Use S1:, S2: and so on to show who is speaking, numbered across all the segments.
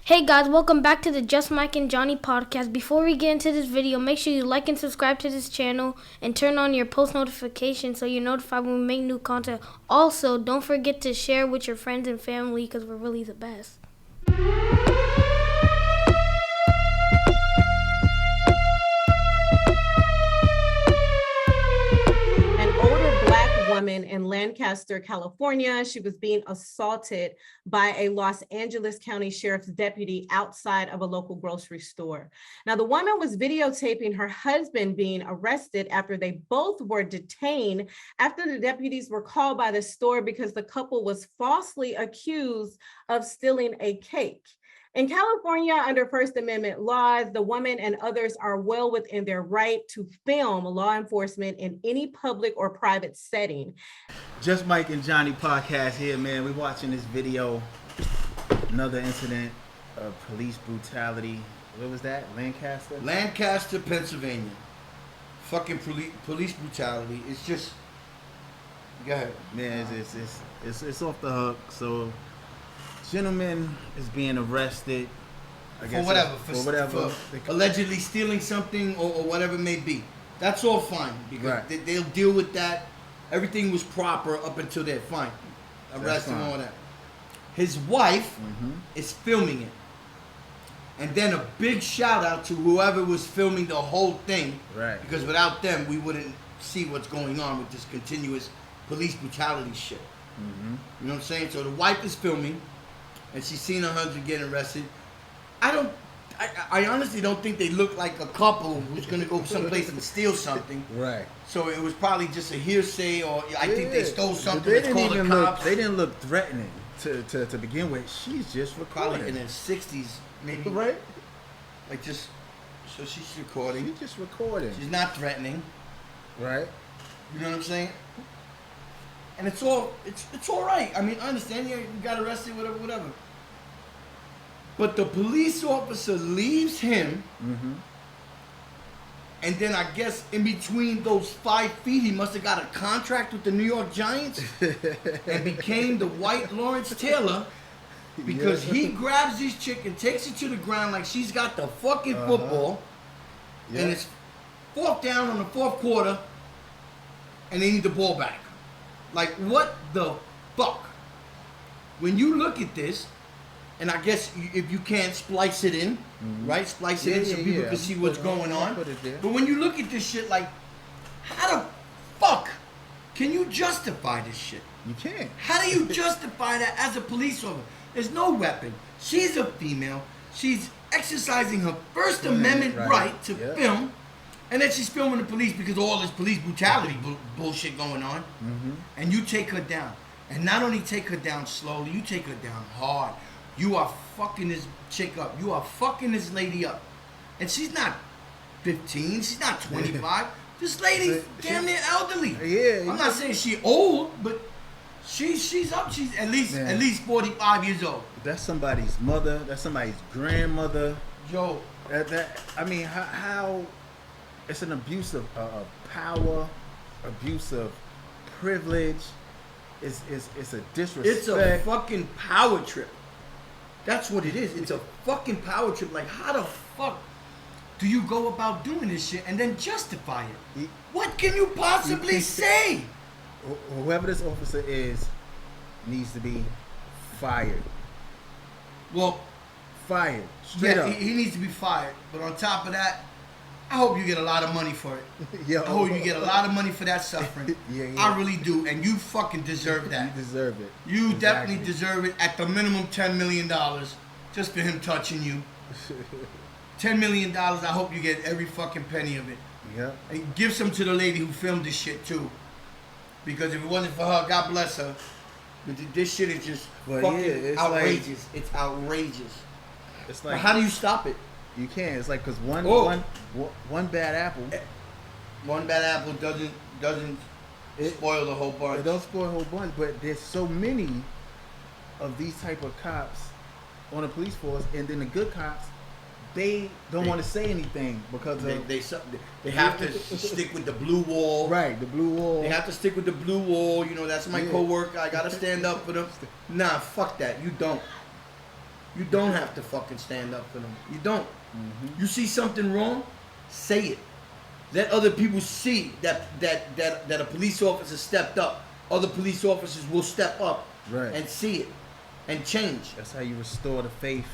S1: Hey guys, welcome back to the Just Mike and Johnny podcast. Before we get into this video, make sure you like and subscribe to this channel and turn on your post notifications so you're notified when we make new content. Also, don't forget to share with your friends and family because we're really the best.
S2: Woman in Lancaster, California. She was being assaulted by a Los Angeles County Sheriff's deputy outside of a local grocery store. Now, the woman was videotaping her husband being arrested after they both were detained after the deputies were called by the store because the couple was falsely accused of stealing a cake. In California, under First Amendment laws, the woman and others are well within their right to film law enforcement in any public or private setting.
S3: Just Mike and Johnny podcast here, man. We're watching this video. Another incident of police brutality. What was that? Lancaster?
S4: Lancaster, Pennsylvania. Fucking police brutality. It's just... Go ahead.
S3: Man, it's off the hook. So... Gentleman is being arrested.
S4: For whatever. For allegedly stealing something or whatever it may be. That's all fine because they'll deal with that. Everything was proper up until they're fine. Arrest and all that. His wife is filming it. And then a big shout out to whoever was filming the whole thing.
S3: Right.
S4: Because without them, we wouldn't see what's going on with this continuous police brutality shit. You know what I'm saying? So the wife is filming. And she's seen her husband get arrested. I honestly don't think they look like a couple who's gonna go someplace and steal something.
S3: Right.
S4: So it was probably just a hearsay, or I think they stole something. They
S3: didn't look threatening to begin with. She's just recording.
S4: Probably in her 60s, maybe.
S3: Right.
S4: Like just, so she's recording.
S3: She's just recording.
S4: She's not threatening.
S3: Right.
S4: You know what I'm saying? And it's all right. I mean, I understand you got arrested, whatever. But the police officer leaves him, and then I guess in between those 5 feet, he must have got a contract with the New York Giants and became the white Lawrence Taylor because he grabs this chick and takes her to the ground like she's got the fucking football, and it's 4th down on the 4th quarter, and they need the ball back. Like, what the fuck? When you look at this, and I guess if you can't splice it in, right? Splice it in so people can see what's going on. But when you look at this shit, like, how the fuck can you justify this shit?
S3: You can't.
S4: How do you justify that as a police officer? There's no weapon. She's a female. She's exercising her First Amendment right to film. And then she's filming the police because of all this police brutality bullshit going on. And you take her down. And not only take her down slowly, you take her down hard. You are fucking this chick up. You are fucking this lady up. And she's not 15. She's not 25. This lady's damn near elderly. I'm not saying she's old, but she's up. She's at least 45 years old.
S3: That's somebody's mother. That's somebody's grandmother.
S4: Yo.
S3: I mean, how... It's an abuse of power, abuse of privilege. It's a disrespect.
S4: It's a fucking power trip. That's what it is. It's a fucking power trip. Like, how the fuck do you go about doing this shit and then justify it? What can you possibly say?
S3: Whoever this officer is needs to be fired.
S4: Well,
S3: fired. Straight up.
S4: He needs to be fired. But on top of that, I hope you get a lot of money for it. I hope you get a lot of money for that suffering. I really do. And you fucking deserve that.
S3: You deserve it.
S4: You definitely deserve it. At the minimum, $10 million just for him touching you. $10 million. I hope you get every fucking penny of it.
S3: Yeah.
S4: And give some to the lady who filmed this shit too. Because if it wasn't for her, God bless her. But this shit is just fucking outrageous.
S3: Like,
S4: it's outrageous.
S3: It's like,
S4: but how do you stop it?
S3: You can't. It's like because one bad apple.
S4: One bad apple doesn't spoil the whole bunch.
S3: It don't spoil the whole bunch. But there's so many of these type of cops on the police force, and then the good cops, they don't want to say anything because
S4: they have to stick with the blue wall.
S3: Right, the blue wall.
S4: They have to stick with the blue wall. You know, that's my coworker. I gotta stand up for them. Nah, fuck that. You don't. You don't have to fucking stand up for them. You don't. You see something wrong, say it. Let other people see that a police officer stepped up. Other police officers will step up and see it and change.
S3: That's how you restore the faith.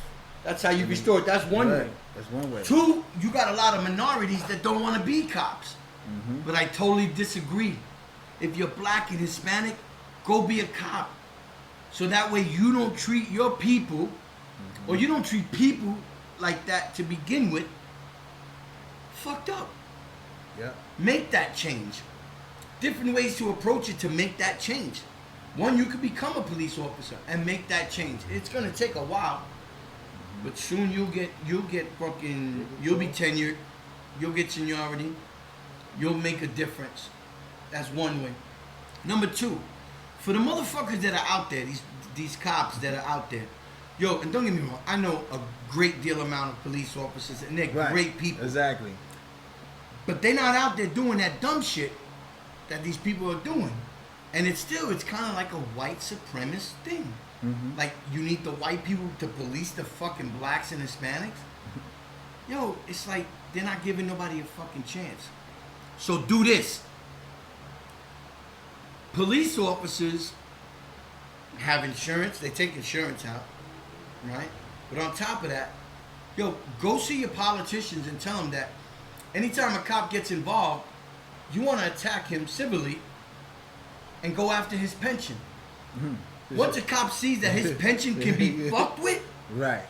S4: That's how you restore it. That's one way.
S3: That's one way.
S4: Two, you got a lot of minorities that don't want to be cops. But I totally disagree. If you're black and Hispanic, go be a cop. So that way you don't treat your people, or you don't treat people like that to begin with, fucked up.
S3: Yeah.
S4: Make that change. Different ways to approach it to make that change. One, you could become a police officer and make that change. It's gonna take a while, but soon you'll be tenured, you'll get seniority, you'll make a difference. That's one way. Number two, for the motherfuckers that are out there, these cops that are out there, yo, and don't get me wrong, I know a great deal amount of police officers, and they're great people.
S3: Exactly.
S4: But they're not out there doing that dumb shit that these people are doing. And it's kind of like a white supremacist thing. Like, you need the white people to police the fucking blacks and Hispanics. Yo, it's like they're not giving nobody a fucking chance. So do this. Police officers have insurance. They take insurance out, right? But on top of that, yo, go see your politicians and tell them that anytime a cop gets involved, you want to attack him civilly and go after his pension. Once a cop sees that his pension can be fucked with,
S3: right?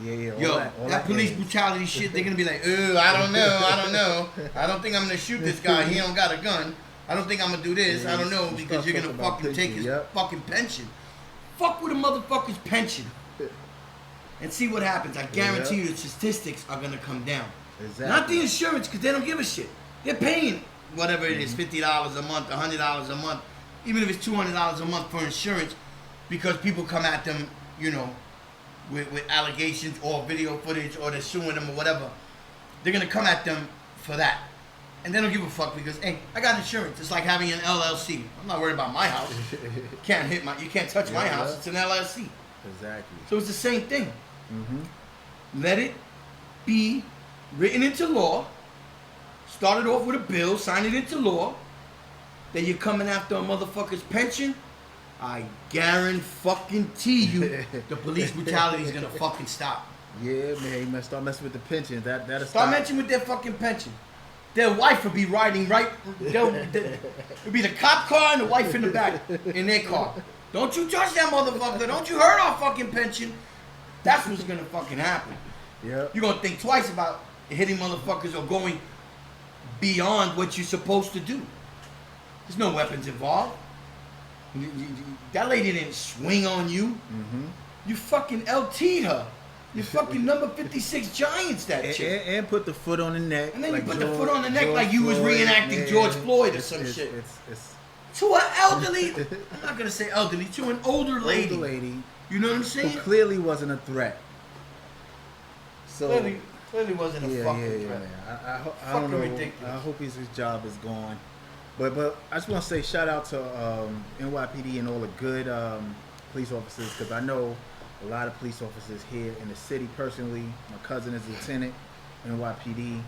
S3: Yeah.
S4: Yo, that police brutality shit, they're gonna be like, I don't know. I don't think I'm gonna shoot this guy. He don't got a gun. I don't think I'm gonna do this. I don't know, because you're gonna fucking take his fucking pension. Fuck with a motherfucker's pension and see what happens. I guarantee you the statistics are gonna come down.
S3: Exactly.
S4: Not the insurance, because they don't give a shit. They're paying whatever it is, $50 a month, $100 a month, even if it's $200 a month for insurance, because people come at them, you know, with allegations or video footage, or they're suing them or whatever. They're gonna come at them for that. And they don't give a fuck because, hey, I got insurance. It's like having an LLC. I'm not worried about my house. You can't touch my house. It's an LLC.
S3: Exactly.
S4: So it's the same thing. Let it be written into law. Start it off with a bill, sign it into law, that you're coming after a motherfucker's pension. I guarantee you the police brutality is gonna fucking stop.
S3: Yeah, man, you start messing with the pension. That'll
S4: start messing with their fucking pension. Their wife would be riding right. It'd be the cop car and the wife in the back in their car. Don't you touch that motherfucker. Don't you hurt our fucking pension. That's what's gonna fucking happen.
S3: Yeah.
S4: You're gonna think twice about hitting motherfuckers or going beyond what you're supposed to do. There's no weapons involved. That lady didn't swing on you. You fucking LT'd her. You fucking number 56 Giants that chick.
S3: And put the foot on the neck.
S4: And then like you put the foot on the neck like you was reenacting George Floyd or some shit. To an elderly, I'm not going to say elderly, to an older lady. You know what I'm saying?
S3: Who clearly wasn't a threat. So
S4: clearly wasn't a fucking threat.
S3: I don't know. Ridiculous. I hope his job is gone. But I just want to say shout out to NYPD and all the good police officers, because I know a lot of police officers here in the city personally. My cousin is a lieutenant in NYPD,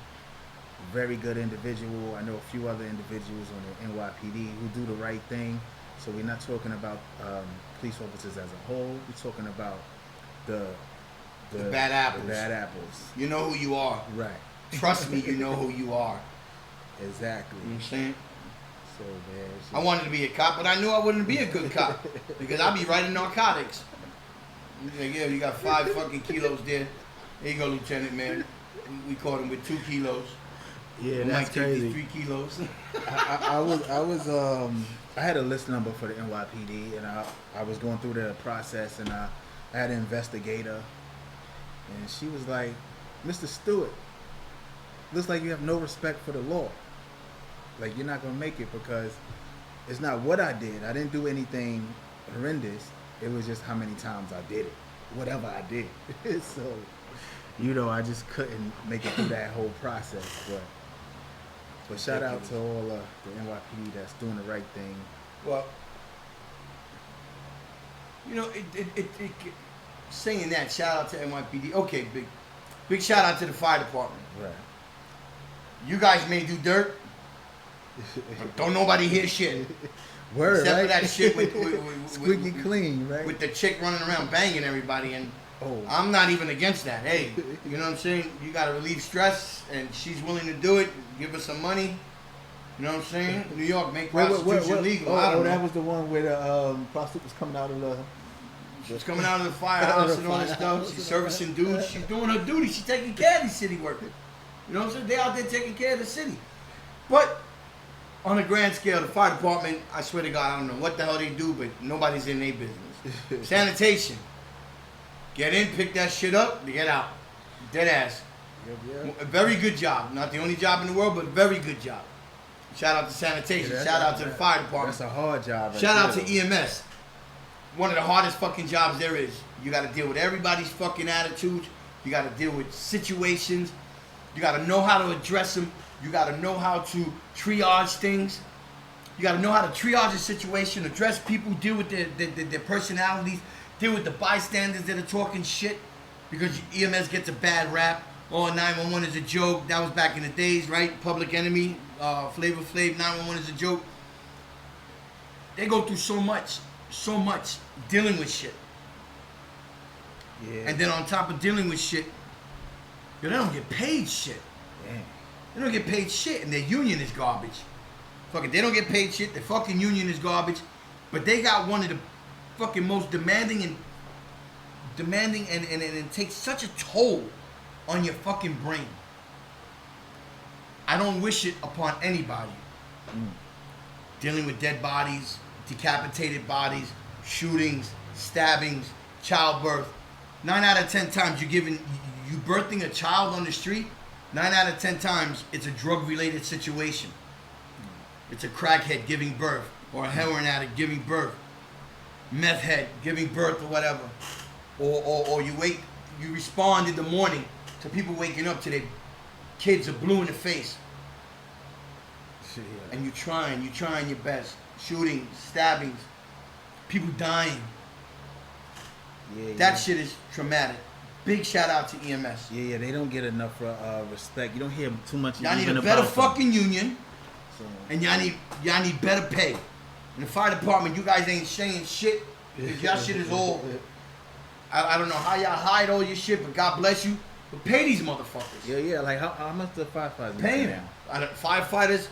S3: very good individual. I know a few other individuals on the NYPD who do the right thing. So we're not talking about police officers as a whole. We're talking about the
S4: bad apples.
S3: The bad apples.
S4: You know who you are.
S3: Right.
S4: Trust me, you know who you are.
S3: Exactly.
S4: You know what I'm saying?
S3: So, man,
S4: I wanted to be a cop, but I knew I wouldn't be a good cop because I'd be writing narcotics. Yeah, you got 5 fucking kilos there. There you go, Lieutenant, man. We caught him with 2 kilos.
S3: Yeah,
S4: we
S3: that's crazy.
S4: 3 kilos.
S3: I had a list number for the NYPD, and I was going through the process, and I had an investigator, and she was like, "Mr. Stewart, looks like you have no respect for the law. Like, you're not gonna make it because it's not what I did. I didn't do anything horrendous. It was just how many times I did it, whatever I did." So, you know, I just couldn't make it through that whole process. But shout out to all the NYPD that's doing the right thing.
S4: Well, you know, saying that, shout out to NYPD. Okay, big shout out to the fire department.
S3: Right.
S4: You guys may do dirt, but don't nobody hear shit.
S3: Word,
S4: Except
S3: right?
S4: for that shit with
S3: squeaky clean, right?
S4: with the chick running around banging everybody, and
S3: Oh.
S4: I'm not even against that. Hey, you know what I'm saying? You gotta relieve stress, and she's willing to do it. Give her some money. You know what I'm saying? New York, make prostitution legal. I don't know.
S3: That was the one where the prostitute was coming out of the.
S4: She's coming out of the firehouse and all that stuff. She's servicing dudes. She's doing her duty. She's taking care of these city workers. You know what I'm saying? They out there taking care of the city. But on a grand scale, the fire department, I swear to God, I don't know what the hell they do, but nobody's in their business. Sanitation. Get in, pick that shit up, get out. Dead ass.
S3: Yep.
S4: A very good job. Not the only job in the world, but a very good job. Shout out to sanitation.
S3: Yeah,
S4: Shout out to the fire department.
S3: That's a hard job. Right
S4: Shout out
S3: there.
S4: to EMS. One of the hardest fucking jobs there is. You got to deal with everybody's fucking attitudes. You got to deal with situations. You got to know how to address them. You got to know how to triage things. You got to know how to triage a situation, address people, deal with their personalities, deal with the bystanders that are talking shit, because EMS gets a bad rap. Oh, 911 is a joke. That was back in the days, right? Public Enemy, Flavor Flav, 911 is a joke. They go through so much dealing with shit.
S3: Yeah.
S4: And then on top of dealing with shit, they don't get paid shit.
S3: Damn.
S4: They don't get paid shit, and their union is garbage. Fucking, they don't get paid shit. Their fucking union is garbage, but they got one of the fucking most demanding and it takes such a toll on your fucking brain. I don't wish it upon anybody. Dealing with dead bodies, decapitated bodies, shootings, stabbings, childbirth. 9 out of 10 times you birthing a child on the street, 9 out of 10 times it's a drug-related situation. It's a crackhead giving birth, or a heroin addict giving birth, meth head giving birth, or whatever. Or you respond in the morning to people waking up to their kids are blue in the face.
S3: Shit, yeah.
S4: And you're trying your best. Shootings, stabbings, people dying.
S3: Yeah,
S4: That
S3: yeah.
S4: shit is traumatic. Big shout out to EMS.
S3: Yeah, they don't get enough respect. You don't hear too much.
S4: Y'all need
S3: even
S4: a better
S3: about them.
S4: fucking union,
S3: So,
S4: and y'all need better pay. In the fire department, you guys ain't saying shit, because y'all shit is all. I don't know how y'all hide all your shit, but God bless you. But pay these motherfuckers.
S3: yeah. Like how much the firefighters
S4: Pay
S3: make
S4: them.
S3: now?
S4: Firefighters,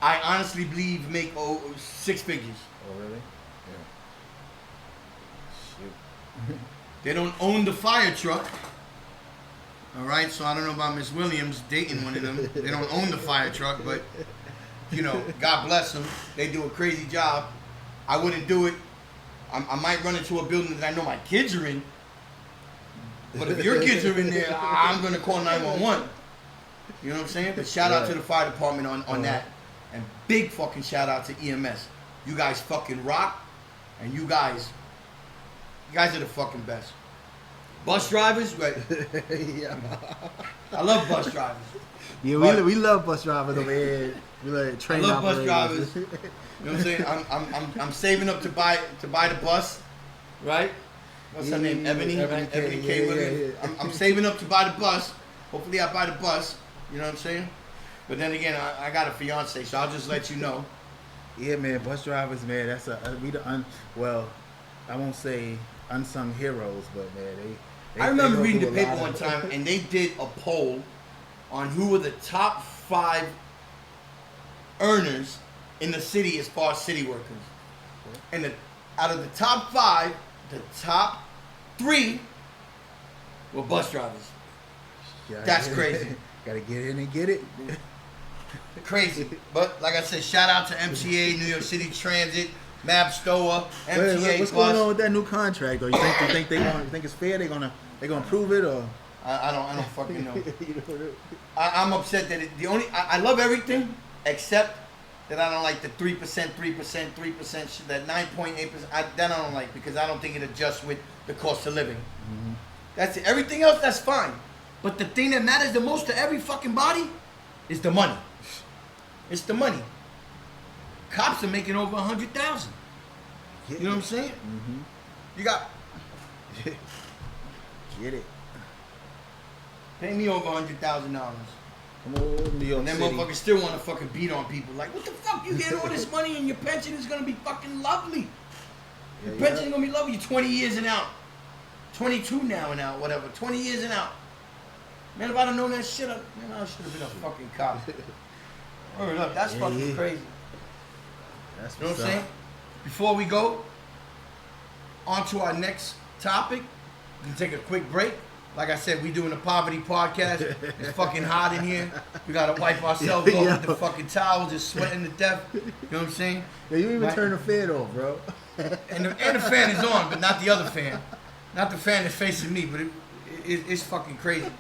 S4: I honestly believe make 6 figures.
S3: Oh really? Yeah. Shoot.
S4: They don't own the fire truck. All right, so I don't know about Miss Williams dating one of them. They don't own the fire truck, but you know, God bless them. They do a crazy job. I wouldn't do it. I might run into a building that I know my kids are in. But if your kids are in there, I'm gonna call 911. You know what I'm saying? But shout out to the fire department on that, and big fucking shout out to EMS. You guys fucking rock, and you guys are the fucking best. Bus drivers, right?
S3: Yeah.
S4: I love bus drivers.
S3: Yeah, we love bus drivers over here. We like train
S4: I love bus
S3: operators.
S4: drivers. You know what I'm saying? I'm saving up to buy the bus, right? What's her name? Ebony, right? Ebony K. Williams.
S3: Yeah.
S4: I'm saving up to buy the bus. Hopefully, I buy the bus. You know what I'm saying? But then again, I got a fiance, so I'll just let you know.
S3: Yeah, man, bus drivers, man. That's well, I won't say unsung heroes, but man, they
S4: I remember
S3: go
S4: reading the
S3: through a
S4: paper
S3: lot
S4: one
S3: of-
S4: time, and they did a poll on who were the top 5 earners in the city as far as city workers. And out of the top 5, the top 3 were bus drivers.
S3: Yeah,
S4: That's crazy.
S3: Gotta get in and get it.
S4: Crazy. But like I said, shout out to MTA, New York City Transit, MAP Stoa, MTA
S3: Wait, what's
S4: Bus.
S3: going on with that new contract? Though you think it's fair? They gonna prove it or?
S4: I don't fucking know.
S3: You know,
S4: I'm upset that I love everything except that I don't like the 3%, shit, that 9.8%. That I don't like, because I don't think it adjusts with the cost of living.
S3: Mm-hmm.
S4: That's it. Everything else, that's fine. But the thing that matters the most to every fucking body is the money. It's the money. Cops are making over 100,000. You know what I'm saying?
S3: Mm-hmm.
S4: You got
S3: Get it.
S4: Pay me over $100,000.
S3: Come on, New York
S4: And then
S3: City.
S4: motherfuckers still want to fucking beat on people. Like, what the fuck? You get all this money and your pension is going to be fucking lovely. Your pension is going to be lovely. You're 20 years and out. 22 now and out, whatever. 20 years and out. Man, if I'd have known that shit, man, I should have been a fucking cop. Word up, that's fucking crazy.
S3: That's
S4: You know what I'm saying? Before we go on to our next topic, we can take a quick break. Like I said, we doing a poverty podcast. It's fucking hot in here. We gotta wipe ourselves off with the fucking towels, just sweating to death. You know what I'm saying?
S3: Yeah, you even turn the fan off, bro.
S4: And the fan is on, but not the other fan. Not the fan that's facing me, but it's fucking crazy.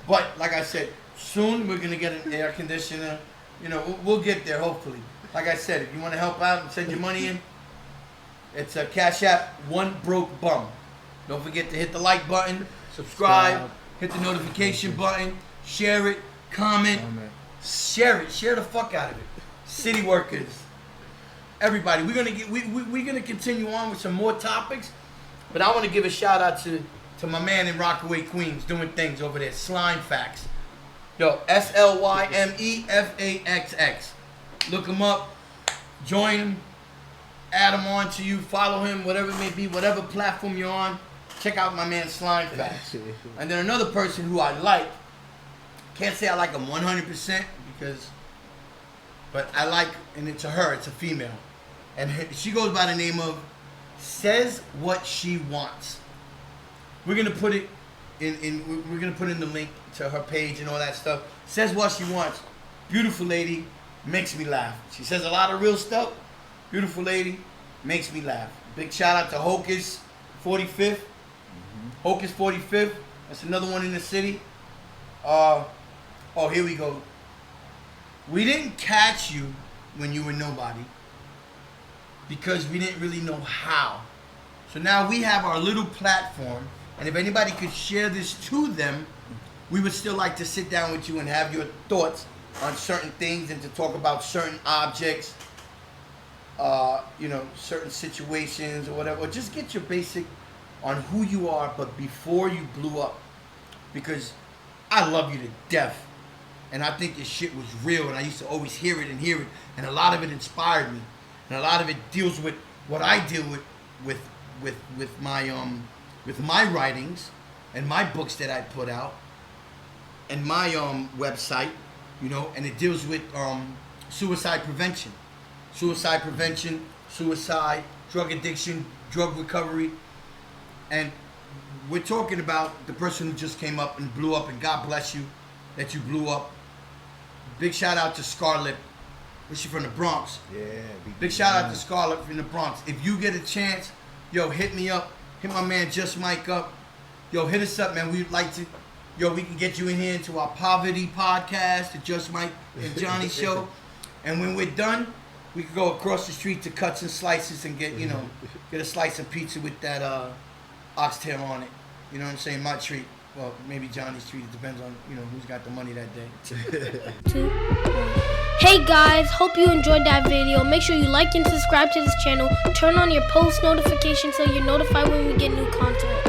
S4: But like I said, soon we're gonna get an air conditioner. You know, we'll get there hopefully. Like I said, if you want to help out and send your money in, it's a Cash App, One Broke Bum. Don't forget to hit the like button, subscribe, hit the notification button, share it, comment, share it, share the fuck out of it. City workers, everybody, we're gonna continue on with some more topics, but I want to give a shout out to my man in Rockaway, Queens, doing things over there, Slime Facts. Yo, SLYMEFAXX. Look him up, join him, add him on to you, follow him, whatever it may be, whatever platform you're on. Check out my man Slime Facts. And then another person who I like, can't say I like him 100% but I like, and it's her, it's a female. And she goes by the name of Says What She Wants. We're gonna put it we're gonna put in the link to her page and all that stuff. Says what she wants. Beautiful lady, makes me laugh. She says a lot of real stuff. Beautiful lady, makes me laugh. Big shout out to Hocus 45th. Hocus 45th. That's another one in the city. Oh, here we go. We didn't catch you when you were nobody because we didn't really know how. So now we have our little platform, and if anybody could share this to them, we would still like to sit down with you and have your thoughts on certain things and to talk about certain objects, certain situations or whatever. Or just get your basic on who you are, but before you blew up. Because I love you to death. And I think this shit was real, and I used to always hear it, and a lot of it inspired me. And a lot of it deals with what I deal with my writings and my books that I put out and my website, and it deals with suicide prevention, drug addiction, drug recovery. And we're talking about the person who just came up and blew up, and God bless you that you blew up. Big shout out to Scarlett. She from the Bronx. Yeah. Big shout out to Scarlett from the Bronx. If you get a chance, hit me up. Hit my man Just Mike up. Hit us up, man. We'd like to. We can get you in here into our poverty podcast, the Just Mike and Johnny show. And when we're done, we can go across the street to Cuts and Slices and get a slice of pizza with that oxtail on it. You know what I'm saying? My treat. Well, maybe Johnny's treat. It depends on who's got the money that day.
S1: 2, 1. Hey guys, hope you enjoyed that video. Make sure you like and subscribe to this channel. Turn on your post notifications so you're notified when we get new content.